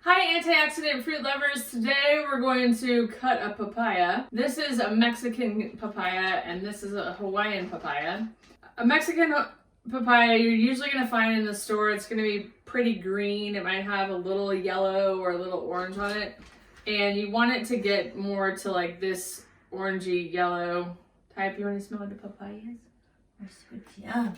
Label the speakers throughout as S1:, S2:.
S1: Hi antioxidant fruit lovers, today we're going to cut a papaya. This is a Mexican papaya and this is a Hawaiian papaya. A Mexican papaya you're usually going to find in the store. It's going to be pretty green. It might have a little yellow or a little orange on it. And you want it to get more to like this orangey yellow type. You want to smell the papayas? Yeah.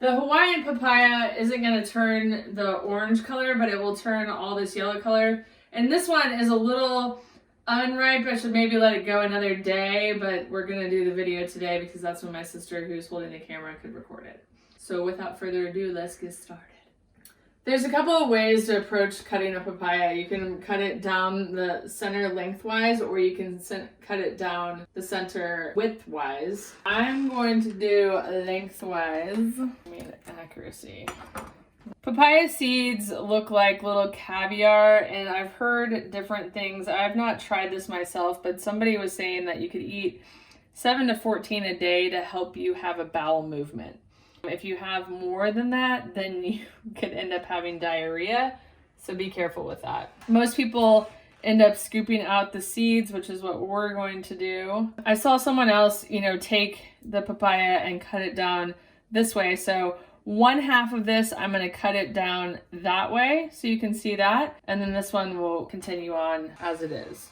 S1: The Hawaiian papaya isn't going to turn the orange color, but it will turn all this yellow color. And this one is a little unripe. I should maybe let it go another day, but we're going to do the video today because that's when my sister, who's holding the camera, could record it. So without further ado, let's get started. There's a couple of ways to approach cutting a papaya. You can cut it down the center lengthwise, or you can cut it down the center widthwise. I'm going to do lengthwise. I mean accuracy. Papaya seeds look like little caviar, and I've heard different things. I've not tried this myself, but somebody was saying that you could eat 7 to 14 a day to help you have a bowel movement. If you have more than that, then you could end up having diarrhea, so be careful with that. Most people end up scooping out the seeds, which is what we're going to do. I saw someone else, take the papaya and cut it down this way. So 1/2 of this, I'm going to cut it down that way so you can see that. And then this one will continue on as it is.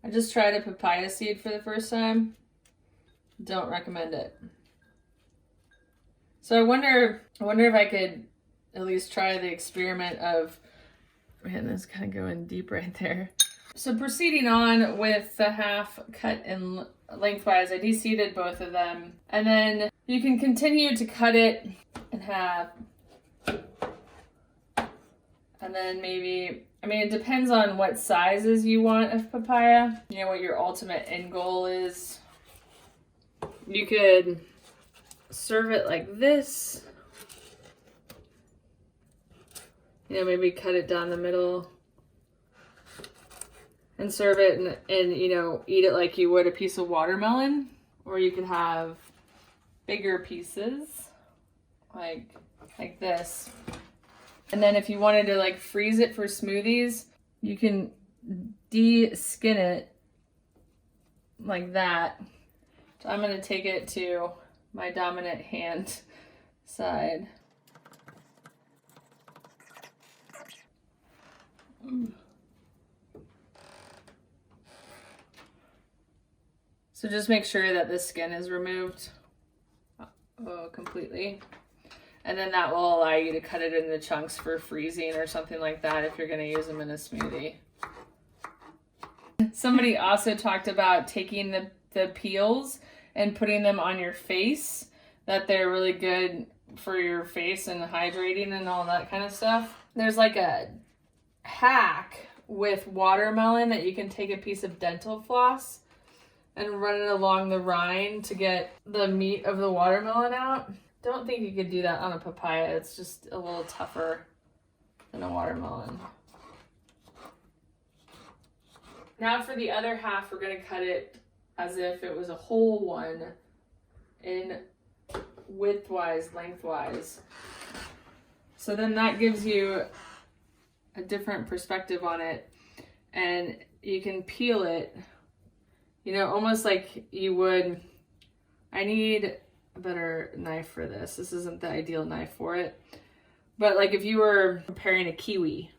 S1: I just tried a papaya seed for the first time. Don't recommend it. So I wonder if I could at least try the experiment of, man, this is kind of going deep right there. So proceeding on with the half cut in lengthwise, I de-seeded both of them. And then you can continue to cut it in half. And then maybe, it depends on what sizes you want of papaya. What your ultimate end goal is. You could serve it like this. Maybe cut it down the middle and serve it and eat it like you would a piece of watermelon. Or you could have bigger pieces like this. And then if you wanted to freeze it for smoothies, you can de-skin it like that. So I'm going to take it to my dominant hand side. So just make sure that the skin is removed completely. And then that will allow you to cut it into chunks for freezing or something like that if you're going to use them in a smoothie. Somebody also talked about taking the peels and putting them on your face, that they're really good for your face and hydrating and all that kind of stuff. There's a hack with watermelon that you can take a piece of dental floss and run it along the rind to get the meat of the watermelon out. Don't think you could do that on a papaya. It's just a little tougher than a watermelon. Now for the other half, we're going to cut it as if it was a whole one in widthwise, lengthwise. So then that gives you a different perspective on it, and you can peel it, almost like you would. I need a better knife for this. This isn't the ideal knife for it. But if you were preparing a kiwi,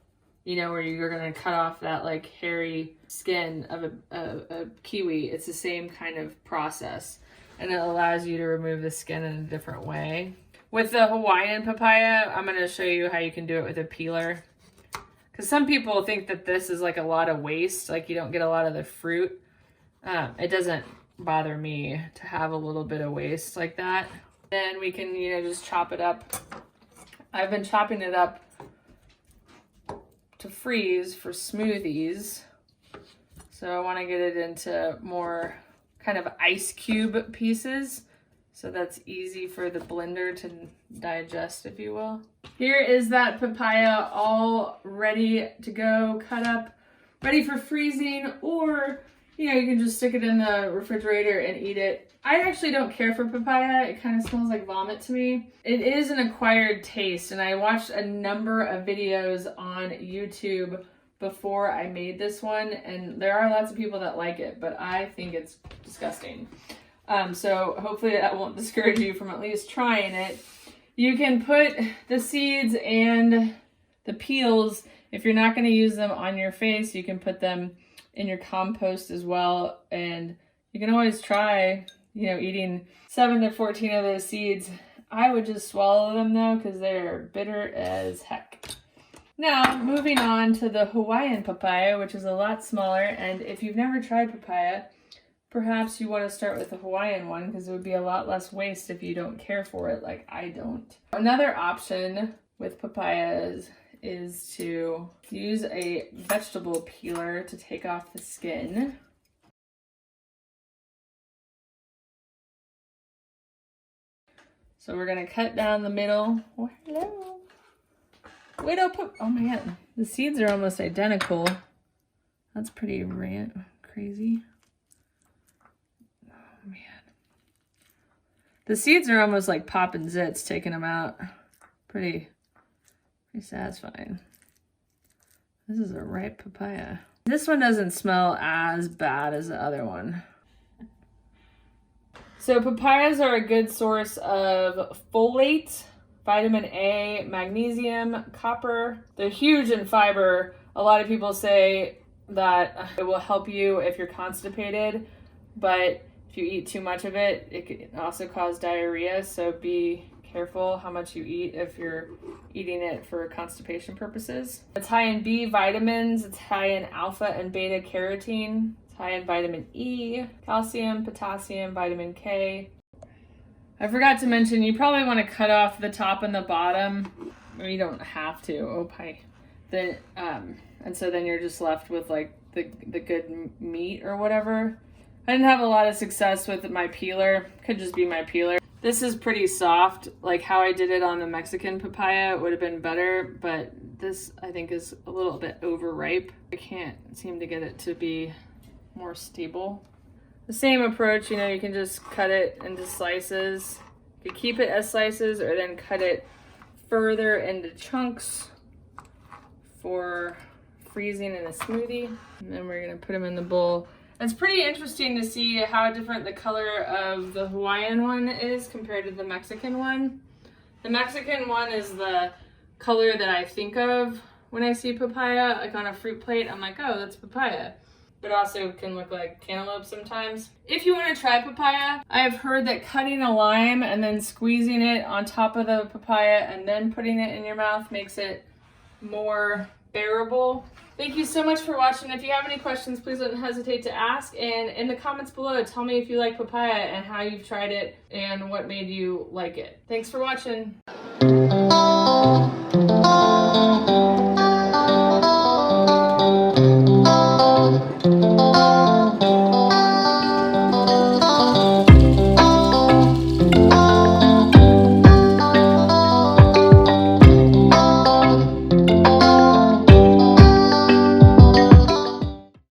S1: where you're going to cut off that hairy skin of a kiwi, it's the same kind of process. And it allows you to remove the skin in a different way. With the Hawaiian papaya, I'm going to show you how you can do it with a peeler. Because some people think that this is a lot of waste, you don't get a lot of the fruit. It doesn't bother me to have a little bit of waste like that. Then we can, just chop it up. I've been chopping it up to freeze for smoothies. So I want to get it into more kind of ice cube pieces, so that's easy for the blender to digest, if you will. Here is that papaya all ready to go, cut up, ready for freezing, or you know, you can just stick it in the refrigerator and eat it. I actually don't care for papaya. It kind of smells like vomit to me. It is an acquired taste, and I watched a number of videos on YouTube before I made this one, and there are lots of people that like it, but I think it's disgusting. So hopefully that won't discourage you from at least trying it. You can put the seeds and the peels, if you're not going to use them on your face, you can put them in your compost as well. And you can always try, you know, eating 7 to 14 of those seeds. I would just swallow them though, because they're bitter as heck. Now, moving on to the Hawaiian papaya, which is a lot smaller. And if you've never tried papaya, perhaps you want to start with the Hawaiian one, because it would be a lot less waste if you don't care for it like I don't. Another option with papayas is to use a vegetable peeler to take off the skin. So we're gonna cut down the middle. Oh, hello. Oh my god, the seeds are almost identical. That's pretty crazy. Oh man. The seeds are almost like popping zits, taking them out. Pretty satisfying. This is a ripe papaya. This one doesn't smell as bad as the other one. So papayas are a good source of folate, vitamin A, magnesium, copper. They're huge in fiber. A lot of people say that it will help you if you're constipated, but if you eat too much of it, it can also cause diarrhea. So be careful how much you eat if you're eating it for constipation purposes. It's high in B vitamins. It's high in alpha and beta carotene. It's high in vitamin E, calcium, potassium, vitamin K. I forgot to mention, you probably want to cut off the top and the bottom. Or you don't have to. Oh, pie. Then, and so then you're just left with like the good meat or whatever. I didn't have a lot of success with my peeler. Could just be my peeler. This is pretty soft. Like how I did it on the Mexican papaya would have been better, but this I think is a little bit overripe. I can't seem to get it to be more stable. The same approach, you know, you can just cut it into slices. You can keep it as slices or then cut it further into chunks for freezing in a smoothie. And then we're gonna put them in the bowl. It's pretty interesting to see how different the color of the Hawaiian one is compared to the Mexican one. The Mexican one is the color that I think of when I see papaya, like on a fruit plate. I'm like, oh, that's papaya. But also can look like cantaloupe sometimes. If you want to try papaya, I have heard that cutting a lime and then squeezing it on top of the papaya and then putting it in your mouth makes it more bearable. Thank you so much for watching. If you have any questions, please don't hesitate to ask. And in the comments below, tell me if you like papaya and how you've tried it and what made you like it. Thanks for watching.